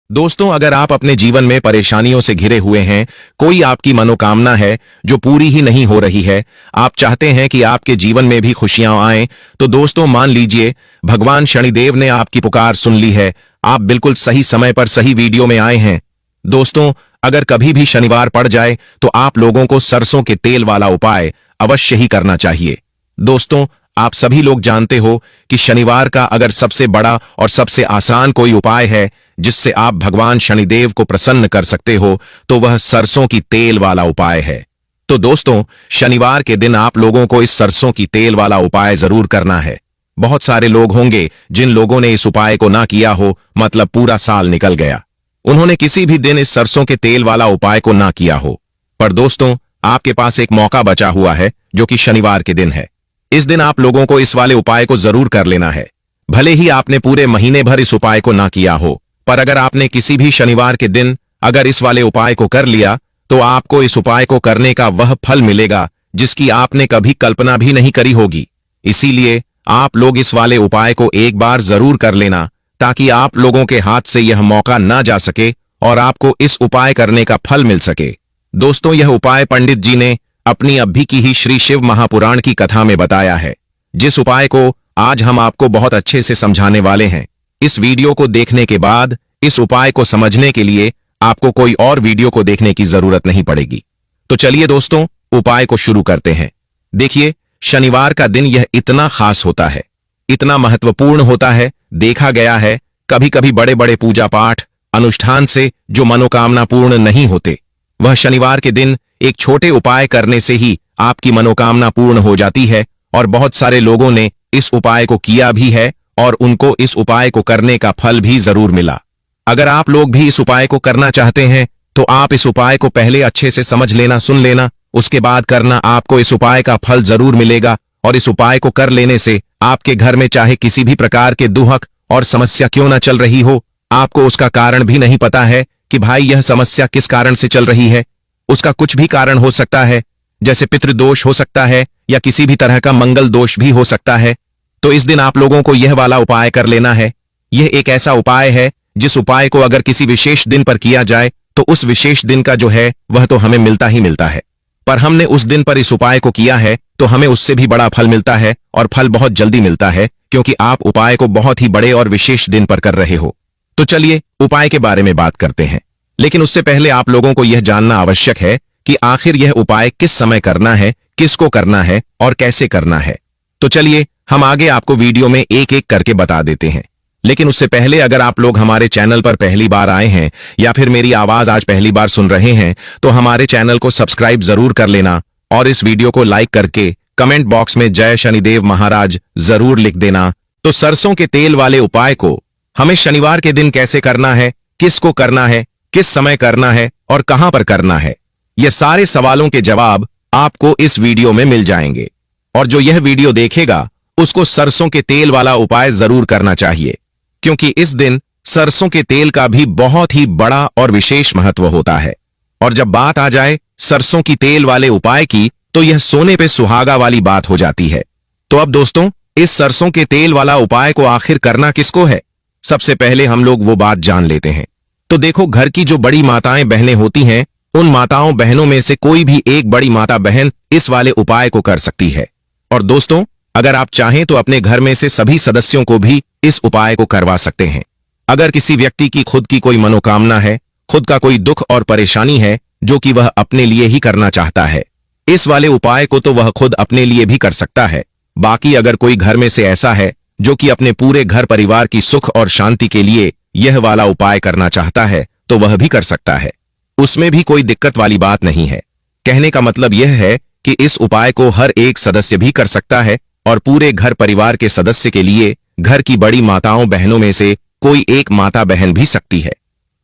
दोस्तों, अगर आप अपने जीवन में परेशानियों से घिरे हुए हैं, कोई आपकी मनोकामना है जो पूरी ही नहीं हो रही है, आप चाहते हैं कि आपके जीवन में भी खुशियां आएं, तो दोस्तों मान लीजिए भगवान शनिदेव ने आपकी पुकार सुन ली है। आप बिल्कुल सही समय पर सही वीडियो में आए हैं। दोस्तों, अगर कभी भी शनिवार पड़ जाए तो आप लोगों को सरसों के तेल वाला उपाय अवश्य ही करना चाहिए। दोस्तों, आप सभी लोग जानते हो कि शनिवार का अगर सबसे बड़ा और सबसे आसान कोई उपाय है जिससे आप भगवान शनिदेव को प्रसन्न कर सकते हो, तो वह सरसों की तेल वाला उपाय है। तो दोस्तों, शनिवार के दिन आप लोगों को इस सरसों की तेल वाला उपाय जरूर करना है। बहुत सारे लोग होंगे जिन लोगों ने इस उपाय को ना किया हो, मतलब पूरा साल निकल गया, उन्होंने किसी भी दिन इस सरसों के तेल वाला उपाय को ना किया हो। पर दोस्तों, आपके पास एक मौका बचा हुआ है जो कि शनिवार के दिन है। इस दिन आप लोगों को इस वाले उपाय को जरूर कर लेना है। भले ही आपने पूरे महीने भर इस उपाय को ना किया हो, पर अगर आपने किसी भी शनिवार के दिन अगर इस वाले उपाय को कर लिया, तो आपको इस उपाय को करने का वह फल मिलेगा जिसकी आपने कभी कल्पना भी नहीं करी होगी। इसीलिए आप लोग इस वाले उपाय को एक बार जरूर कर लेना, ताकि आप लोगों के हाथ से यह मौका ना जा सके और आपको इस उपाय करने का फल मिल सके। दोस्तों, यह उपाय पंडित जी ने अपनी अभी की ही श्री शिव महापुराण की कथा में बताया है, जिस उपाय को आज हम आपको बहुत अच्छे से समझाने वाले हैं। इस वीडियो को देखने के बाद इस उपाय को समझने के लिए आपको कोई और वीडियो को देखने की जरूरत नहीं पड़ेगी। तो चलिए दोस्तों, उपाय को शुरू करते हैं। देखिए, शनिवार का दिन यह इतना खास होता है, इतना महत्वपूर्ण होता है। देखा गया है कभी कभी बड़े बड़े पूजा पाठ अनुष्ठान से जो मनोकामना पूर्ण नहीं होते, वह शनिवार के दिन एक छोटे उपाय करने से ही आपकी मनोकामना पूर्ण हो जाती है। और बहुत सारे लोगों ने इस उपाय को किया भी है और उनको इस उपाय को करने का फल भी जरूर मिला। अगर आप लोग भी इस उपाय को करना चाहते हैं तो आप इस उपाय को पहले अच्छे से समझ लेना, सुन लेना, उसके बाद करना। आपको इस उपाय का फल जरूर मिलेगा और इस उपाय को कर लेने से आपके घर में चाहे किसी भी प्रकार के दुहक और समस्या क्यों ना चल रही हो, आपको उसका कारण भी नहीं पता है कि भाई यह समस्या किस कारण से चल रही है। उसका कुछ भी कारण हो सकता है, जैसे पितृदोष हो सकता है या किसी भी तरह का मंगल दोष भी हो सकता है। तो इस दिन आप लोगों को यह वाला उपाय कर लेना है। यह एक ऐसा उपाय है जिस उपाय को अगर किसी विशेष दिन पर किया जाए तो उस विशेष दिन का जो है वह तो हमें मिलता ही मिलता है, पर हमने उस दिन पर इस उपाय को किया है तो हमें उससे भी बड़ा फल मिलता है, और फल बहुत जल्दी मिलता है क्योंकि आप उपाय को बहुत ही बड़े और विशेष दिन पर कर रहे हो। तो चलिए उपाय के बारे में बात करते हैं, लेकिन उससे पहले आप लोगों को यह जानना आवश्यक है कि आखिर यह उपाय किस समय करना है, किसको करना है और कैसे करना है। तो चलिए हम आगे आपको वीडियो में एक एक करके बता देते हैं। लेकिन उससे पहले अगर आप लोग हमारे चैनल पर पहली बार आए हैं या फिर मेरी आवाज आज पहली बार सुन रहे हैं, तो हमारे चैनल को सब्सक्राइब जरूर कर लेना और इस वीडियो को लाइक करके कमेंट बॉक्स में जय शनिदेव महाराज जरूर लिख देना। तो सरसों के तेल वाले उपाय को हमें शनिवार के दिन कैसे करना है, किसको करना है, किस समय करना है और कहां पर करना है, यह सारे सवालों के जवाब आपको इस वीडियो में मिल जाएंगे। और जो यह वीडियो देखेगा उसको सरसों के तेल वाला उपाय जरूर करना चाहिए, क्योंकि इस दिन सरसों के तेल का भी बहुत ही बड़ा और विशेष महत्व होता है। और जब बात आ जाए सरसों की तेल वाले उपाय की, तो यह सोने पे सुहागा वाली बात हो जाती है। तो अब दोस्तों, इस सरसों के तेल वाला उपाय को आखिर करना किसको है, सबसे पहले हम लोग वो बात जान लेते हैं। तो देखो, घर की जो बड़ी माताएं बहनें होती हैं, उन माताओं बहनों में से कोई भी एक बड़ी माता बहन इस वाले उपाय को कर सकती है। और दोस्तों, अगर आप चाहें तो अपने घर में से सभी सदस्यों को भी इस उपाय को करवा सकते हैं। अगर किसी व्यक्ति की खुद की कोई मनोकामना है, खुद का कोई दुख और परेशानी है जो कि वह अपने लिए ही करना चाहता है, इस वाले उपाय को तो वह खुद अपने लिए भी कर सकता है। बाकी अगर कोई घर में से ऐसा है जो कि अपने पूरे घर परिवार की सुख और शांति के लिए यह वाला उपाय करना चाहता है, तो वह भी कर सकता है। उसमें भी कोई दिक्कत वाली बात नहीं है। कहने का मतलब यह है कि इस उपाय को हर एक सदस्य भी कर सकता है और पूरे घर परिवार के सदस्य के लिए घर की बड़ी माताओं बहनों में से कोई एक माता बहन भी सकती है।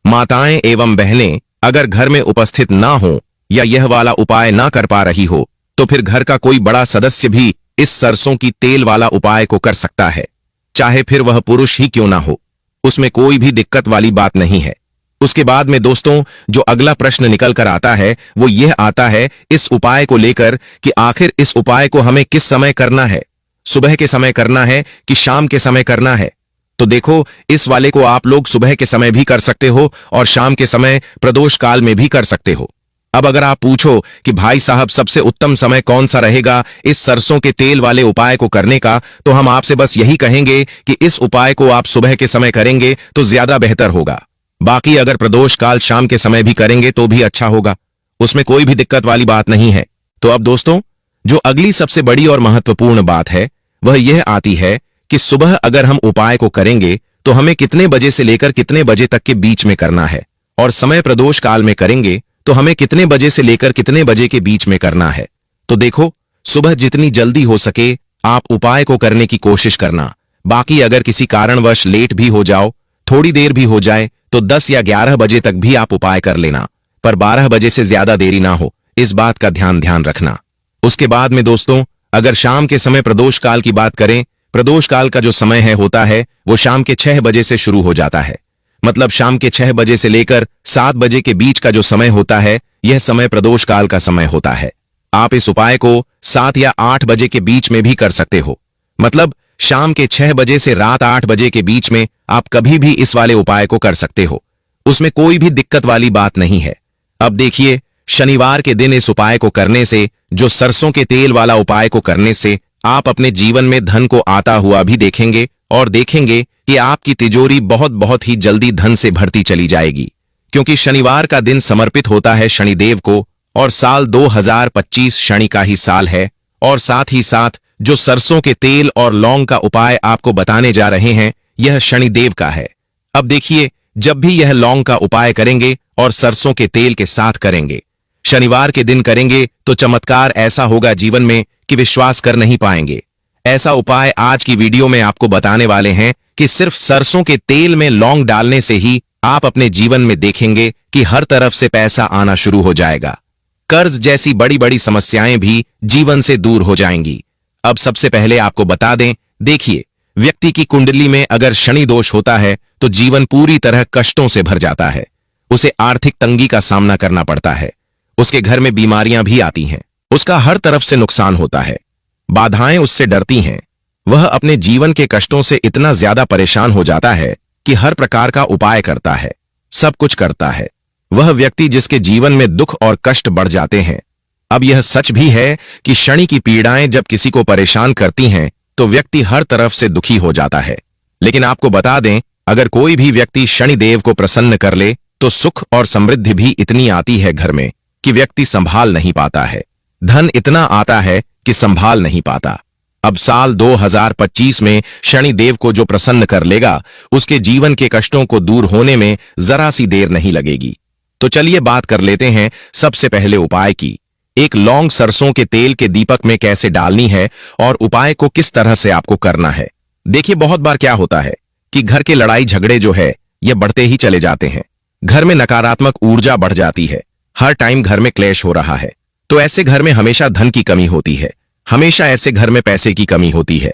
माताएं एवं बहनें अगर घर में उपस्थित ना हो या यह वाला उपाय ना कर पा रही हो, तो फिर घर का कोई बड़ा सदस्य भी इस सरसों की तेल वाला उपाय को कर सकता है, चाहे फिर वह पुरुष ही क्यों ना हो। उसमें कोई भी दिक्कत वाली बात नहीं है। उसके बाद में दोस्तों, जो अगला प्रश्न निकल कर आता है वो यह आता है इस उपाय को लेकर कि आखिर इस उपाय को हमें किस समय करना है, सुबह के समय करना है कि शाम के समय करना है। तो देखो, इस वाले को आप लोग सुबह के समय भी कर सकते हो और शाम के समय प्रदोष काल में भी कर सकते हो। अब अगर आप पूछो कि भाई साहब सबसे उत्तम समय कौन सा रहेगा इस सरसों के तेल वाले उपाय को करने का, तो हम आपसे बस यही कहेंगे कि इस उपाय को आप सुबह के समय करेंगे तो ज्यादा बेहतर होगा। बाकी अगर प्रदोष काल शाम के समय भी करेंगे तो भी अच्छा होगा, उसमें कोई भी दिक्कत वाली बात नहीं है। तो अब दोस्तों, जो अगली सबसे बड़ी और महत्वपूर्ण बात है वह यह आती है कि सुबह अगर हम उपाय को करेंगे तो हमें कितने बजे से लेकर कितने बजे तक के बीच में करना है, और समय प्रदोष काल में करेंगे तो हमें कितने बजे से लेकर कितने बजे के बीच में करना है। तो देखो, सुबह जितनी जल्दी हो सके आप उपाय को करने की कोशिश करना। बाकी अगर किसी कारणवश लेट भी हो जाओ, थोड़ी देर भी हो जाए, तो 10 या 11 बजे तक भी आप उपाय कर लेना, पर 12 बजे से ज्यादा देरी ना हो, इस बात का ध्यान रखना। उसके बाद में दोस्तों, अगर शाम के समय प्रदोष काल की बात करें, प्रदोष काल का जो समय होता है वो शाम के 6 बजे से शुरू हो जाता है। मतलब शाम के 6 बजे से लेकर 7 बजे के बीच का जो समय होता है यह समय प्रदोष काल का समय होता है। आप इस उपाय को 7 या 8 बजे के बीच में भी कर सकते हो। मतलब शाम के 6 बजे से रात 8 बजे के बीच में आप कभी भी इस वाले उपाय को कर सकते हो, उसमें कोई भी दिक्कत वाली बात नहीं है। अब देखिए, शनिवार के दिन इस उपाय को करने से, जो सरसों के तेल वाला उपाय को करने से आप अपने जीवन में धन को आता हुआ भी देखेंगे और देखेंगे कि आपकी तिजोरी बहुत ही जल्दी धन से भरती चली जाएगी, क्योंकि शनिवार का दिन समर्पित होता है शनिदेव को और साल 2025 शनि का ही साल है। और साथ ही साथ जो सरसों के तेल और लौंग का उपाय आपको बताने जा रहे हैं यह शनिदेव का है। अब देखिए, जब भी यह लौंग का उपाय करेंगे और सरसों के तेल के साथ करेंगे, शनिवार के दिन करेंगे, तो चमत्कार ऐसा होगा जीवन में कि विश्वास कर नहीं पाएंगे। ऐसा उपाय आज की वीडियो में आपको बताने वाले हैं कि सिर्फ सरसों के तेल में लौंग डालने से ही आप अपने जीवन में देखेंगे कि हर तरफ से पैसा आना शुरू हो जाएगा। कर्ज जैसी बड़ी समस्याएं भी जीवन से दूर हो जाएंगी। अब सबसे पहले आपको बता दें, देखिए, व्यक्ति की कुंडली में अगर शनि दोष होता है तो जीवन पूरी तरह कष्टों से भर जाता है। उसे आर्थिक तंगी का सामना करना पड़ता है, उसके घर में बीमारियां भी आती हैं, उसका हर तरफ से नुकसान होता है, बाधाएं उससे डरती हैं। वह अपने जीवन के कष्टों से इतना ज्यादा परेशान हो जाता है कि हर प्रकार का उपाय करता है, सब कुछ करता है। वह व्यक्ति जिसके जीवन में दुख और कष्ट बढ़ जाते हैं। अब यह सच भी है कि शनि की पीड़ाएं जब किसी को परेशान करती हैं तो व्यक्ति हर तरफ से दुखी हो जाता है। लेकिन आपको बता दें, अगर कोई भी व्यक्ति शनिदेव को प्रसन्न कर ले तो सुख और समृद्धि भी इतनी आती है घर में कि व्यक्ति संभाल नहीं पाता है। धन इतना आता है कि संभाल नहीं पाता। अब साल 2025 में शनिदेव को जो प्रसन्न कर लेगा उसके जीवन के कष्टों को दूर होने में जरा सी देर नहीं लगेगी। तो चलिए बात कर लेते हैं सबसे पहले उपाय की। एक लौंग सरसों के तेल के दीपक में कैसे डालनी है और उपाय को किस तरह से आपको करना है। देखिए, बहुत बार क्या होता है कि घर के लड़ाई झगड़े जो है ये बढ़ते ही चले जाते हैं। घर में नकारात्मक ऊर्जा बढ़ जाती है, हर टाइम घर में क्लेश हो रहा है। तो ऐसे घर में हमेशा धन की कमी होती है, हमेशा ऐसे घर में पैसे की कमी होती है,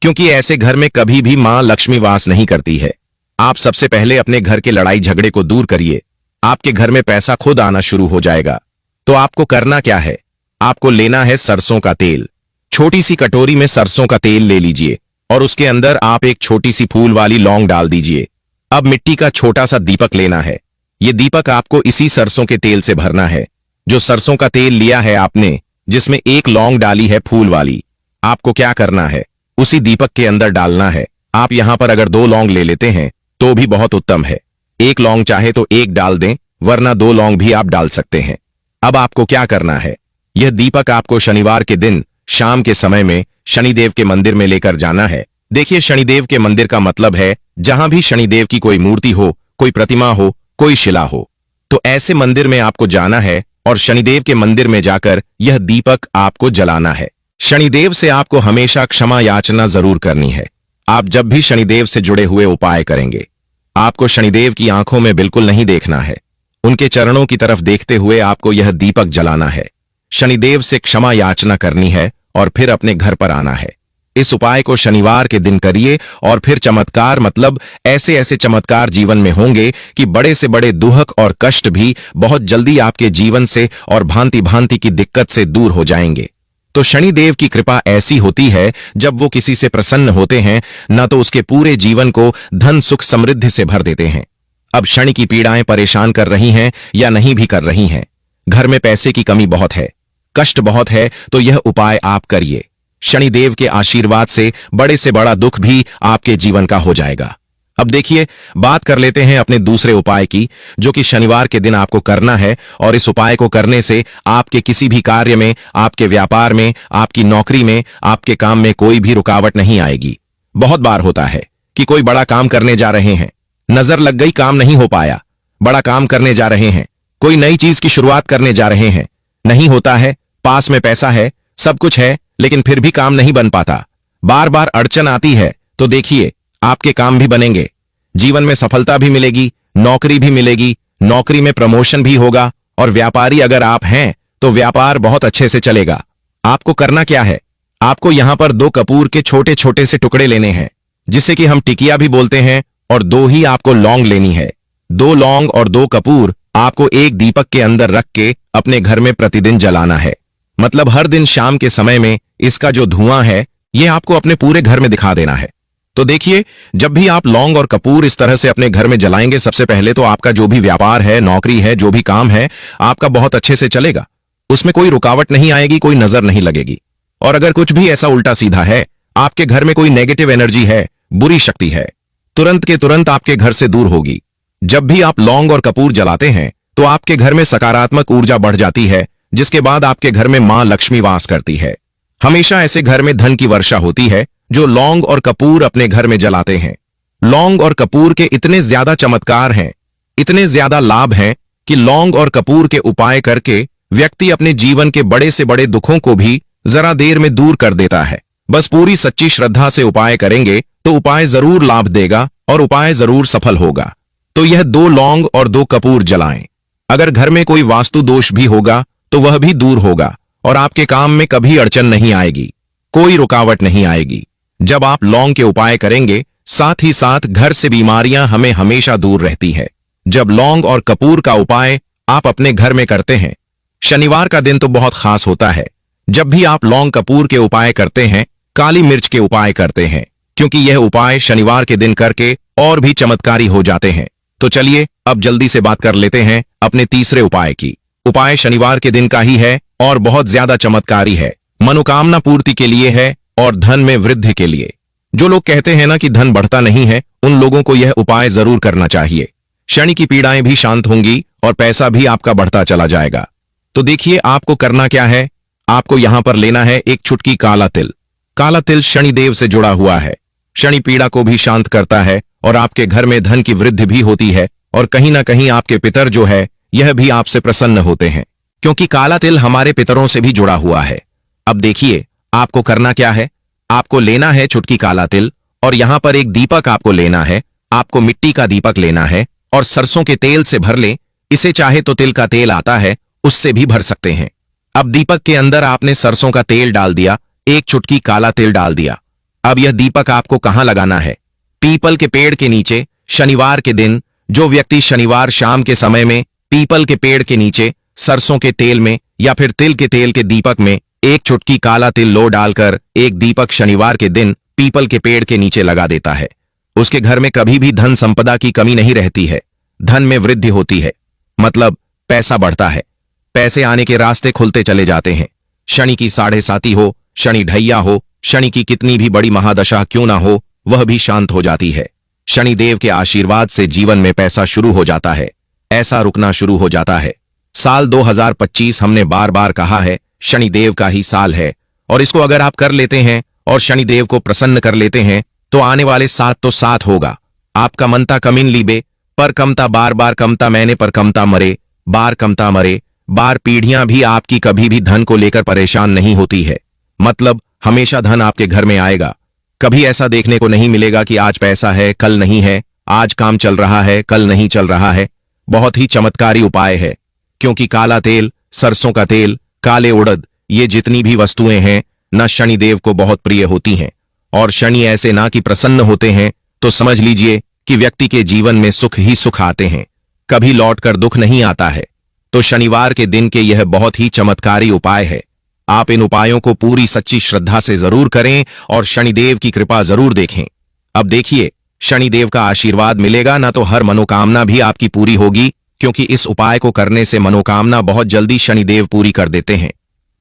क्योंकि ऐसे घर में कभी भी मां लक्ष्मी वास नहीं करती है। आप सबसे पहले अपने घर के लड़ाई झगड़े को दूर करिए, आपके घर में पैसा खुद आना शुरू हो जाएगा। तो आपको करना क्या है, आपको लेना है सरसों का तेल। छोटी सी कटोरी में सरसों का तेल ले लीजिए और उसके अंदर आप एक छोटी सी फूल वाली लौंग डाल दीजिए। अब मिट्टी का छोटा सा दीपक लेना है, ये दीपक आपको इसी सरसों के तेल से भरना है। जो सरसों का तेल लिया है आपने, जिसमें एक लौंग डाली है फूल वाली, आपको क्या करना है, उसी दीपक के अंदर डालना है। आप यहां पर अगर 2 लौंग ले लेते हैं तो भी बहुत उत्तम है। 1 लौंग चाहे तो 1 डाल दें, वरना 2 लौंग भी आप डाल सकते हैं। अब आपको क्या करना है, यह दीपक आपको शनिवार के दिन शाम के समय में शनिदेव के मंदिर में लेकर जाना है। देखिए, शनिदेव के मंदिर का मतलब है जहां भी शनिदेव की कोई मूर्ति हो, कोई प्रतिमा हो, कोई शिला हो, तो ऐसे मंदिर में आपको जाना है और शनिदेव के मंदिर में जाकर यह दीपक आपको जलाना है। शनिदेव से आपको हमेशा क्षमा याचना जरूर करनी है। आप जब भी शनिदेव से जुड़े हुए उपाय करेंगे, आपको शनिदेव की आंखों में बिल्कुल नहीं देखना है, उनके चरणों की तरफ देखते हुए आपको यह दीपक जलाना है। शनिदेव से क्षमा याचना करनी है और फिर अपने घर पर आना है। इस उपाय को शनिवार के दिन करिए और फिर चमत्कार, मतलब ऐसे ऐसे चमत्कार जीवन में होंगे कि बड़े से बड़े दुख और कष्ट भी बहुत जल्दी आपके जीवन से और भांति भांति की दिक्कत से दूर हो जाएंगे। तो शनिदेव की कृपा ऐसी होती है, जब वो किसी से प्रसन्न होते हैं न तो उसके पूरे जीवन को धन सुख समृद्धि से भर देते हैं। अब शनि की पीड़ाएं परेशान कर रही हैं या नहीं भी कर रही हैं, घर में पैसे की कमी बहुत है, कष्ट बहुत है, तो यह उपाय आप करिए। शनिदेव के आशीर्वाद से बड़ा दुख भी आपके जीवन का हो जाएगा। अब देखिए, बात कर लेते हैं अपने दूसरे उपाय की, जो कि शनिवार के दिन आपको करना है। और इस उपाय को करने से आपके किसी भी कार्य में, आपके व्यापार में, आपकी नौकरी में, आपके काम में कोई भी रुकावट नहीं आएगी। बहुत बार होता है कि कोई बड़ा काम करने जा रहे हैं, नजर लग गई, काम नहीं हो पाया। बड़ा काम करने जा रहे हैं, कोई नई चीज की शुरुआत करने जा रहे हैं, नहीं होता है। पास में पैसा है, सब कुछ है, लेकिन फिर भी काम नहीं बन पाता। बार बार अड़चन आती है। तो देखिए, आपके काम भी बनेंगे, जीवन में सफलता भी मिलेगी, नौकरी भी मिलेगी, नौकरी में प्रमोशन भी होगा। और व्यापारी अगर आप हैं तो व्यापार बहुत अच्छे से चलेगा। आपको करना क्या है, आपको यहां पर 2 कपूर के छोटे छोटे से टुकड़े लेने हैं, जिसे कि हम टिकिया भी बोलते हैं, और 2 ही आपको लौंग लेनी है। 2 लौंग और 2 कपूर आपको एक दीपक के अंदर रख के अपने घर में प्रतिदिन जलाना है। मतलब हर दिन शाम के समय में इसका जो धुआं है, यह आपको अपने पूरे घर में दिखा देना है। तो देखिए, जब भी आप लौंग और कपूर इस तरह से अपने घर में जलाएंगे, सबसे पहले तो आपका जो भी व्यापार है, नौकरी है, जो भी काम है, आपका बहुत अच्छे से चलेगा। उसमें कोई रुकावट नहीं आएगी, कोई नजर नहीं लगेगी। और अगर कुछ भी ऐसा उल्टा सीधा है, आपके घर में कोई नेगेटिव एनर्जी है, बुरी शक्ति है, तुरंत के तुरंत आपके घर से दूर होगी। जब भी आप लौंग और कपूर जलाते हैं तो आपके घर में सकारात्मक ऊर्जा बढ़ जाती है, जिसके बाद आपके घर में मां लक्ष्मी वास करती है। हमेशा ऐसे घर में धन की वर्षा होती है जो लौंग और कपूर अपने घर में जलाते हैं। लौंग और कपूर के इतने ज्यादा चमत्कार हैं, इतने ज्यादा लाभ हैं कि लौंग और कपूर के उपाय करके व्यक्ति अपने जीवन के बड़े से बड़े दुखों को भी जरा देर में दूर कर देता है। बस पूरी सच्ची श्रद्धा से उपाय करेंगे तो उपाय जरूर लाभ देगा और उपाय जरूर सफल होगा। तो यह 2 लौंग और 2 कपूर जलाएं। अगर घर में कोई वास्तु दोष भी होगा तो वह भी दूर होगा और आपके काम में कभी अड़चन नहीं आएगी, कोई रुकावट नहीं आएगी। जब आप लौंग के उपाय करेंगे, साथ ही साथ घर से बीमारियां हमें हमेशा दूर रहती है। जब लौंग और कपूर का उपाय आप अपने घर में करते हैं, शनिवार का दिन तो बहुत खास होता है। जब भी आप लौंग कपूर के उपाय करते हैं, काली मिर्च के उपाय करते हैं, क्योंकि यह उपाय शनिवार के दिन करके और भी चमत्कारी हो जाते हैं। तो चलिए अब जल्दी से बात कर लेते हैं अपने तीसरे उपाय की। उपाय शनिवार के दिन का ही है और बहुत ज्यादा चमत्कारी है, मनोकामना पूर्ति के लिए है और धन में वृद्धि के लिए। जो लोग कहते हैं ना कि धन बढ़ता नहीं है, उन लोगों को यह उपाय जरूर करना चाहिए। शनि की पीड़ाएं भी शांत होंगी और पैसा भी आपका बढ़ता चला जाएगा। तो देखिए, आपको करना क्या है। आपको यहां पर लेना है एक चुटकी काला तिल। काला तिल शनिदेव से जुड़ा हुआ है, शनि पीड़ा को भी शांत करता है और आपके घर में धन की वृद्धि भी होती है। और कहीं ना कहीं आपके पितर जो है, यह भी आपसे प्रसन्न होते हैं, क्योंकि काला तिल हमारे पितरों से भी जुड़ा हुआ है। अब देखिए, आपको करना क्या है। आपको लेना है चुटकी काला तिल और यहां पर एक दीपक आपको लेना है। आपको मिट्टी का दीपक लेना है और सरसों के तेल से भर लें। इसे चाहे तो तिल का तेल आता है, उससे भी भर सकते हैं। अब दीपक के अंदर आपने सरसों का तेल डाल दिया, एक चुटकी काला तिल डाल दिया। अब यह दीपक आपको कहां लगाना है। पीपल के पेड़ के नीचे। शनिवार के दिन जो व्यक्ति शनिवार शाम के समय में पीपल के पेड़ के नीचे सरसों के तेल में या फिर तिल के तेल के दीपक में एक चुटकी काला तिल लो डालकर एक दीपक शनिवार के दिन पीपल के पेड़ के नीचे लगा देता है, उसके घर में कभी भी धन संपदा की कमी नहीं रहती है। धन में वृद्धि होती है, मतलब पैसा बढ़ता है, पैसे आने के रास्ते खुलते चले जाते हैं। शनि की 7.5 हो, शनि ढैया हो, शनि की कितनी भी बड़ी महादशा क्यों ना हो, वह भी शांत हो जाती है। शनिदेव के आशीर्वाद से जीवन में पैसा शुरू हो जाता है, ऐसा रुकना शुरू हो जाता है। साल 2025 हमने बार बार कहा है, शनिदेव का ही साल है और इसको अगर आप कर लेते हैं और शनिदेव को प्रसन्न कर लेते हैं तो आने वाले 7 तो 7 होगा। आपका मनता कमिन लीबे, पर कमता बार बार कमता मैंने, पर कमता मरे, बार कमता मरे, बार पीढ़ियां भी आपकी कभी भी धन को लेकर परेशान नहीं होती है। मतलब हमेशा धन आपके घर में आएगा। कभी ऐसा देखने को नहीं मिलेगा कि आज पैसा है कल नहीं है, आज काम चल रहा है कल नहीं चल रहा है। बहुत ही चमत्कारी उपाय है, क्योंकि काला तेल, सरसों का तेल, काले उड़द, ये जितनी भी वस्तुएं हैं न शनिदेव को बहुत प्रिय होती हैं। और शनि ऐसे ना कि प्रसन्न होते हैं तो समझ लीजिए कि व्यक्ति के जीवन में सुख ही सुख आते हैं, कभी लौट कर दुख नहीं आता है। तो शनिवार के दिन के यह बहुत ही चमत्कारी उपाय है। आप इन उपायों को पूरी सच्ची श्रद्धा से जरूर करें और शनिदेव की कृपा जरूर देखें। अब देखिए, शनिदेव का आशीर्वाद मिलेगा ना तो हर मनोकामना भी आपकी पूरी होगी, क्योंकि इस उपाय को करने से मनोकामना बहुत जल्दी शनिदेव पूरी कर देते हैं।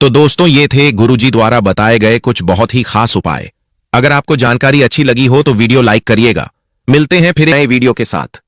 तो दोस्तों, ये थे गुरुजी द्वारा बताए गए कुछ बहुत ही खास उपाय। अगर आपको जानकारी अच्छी लगी हो तो वीडियो लाइक करिएगा। मिलते हैं फिर नए वीडियो के साथ।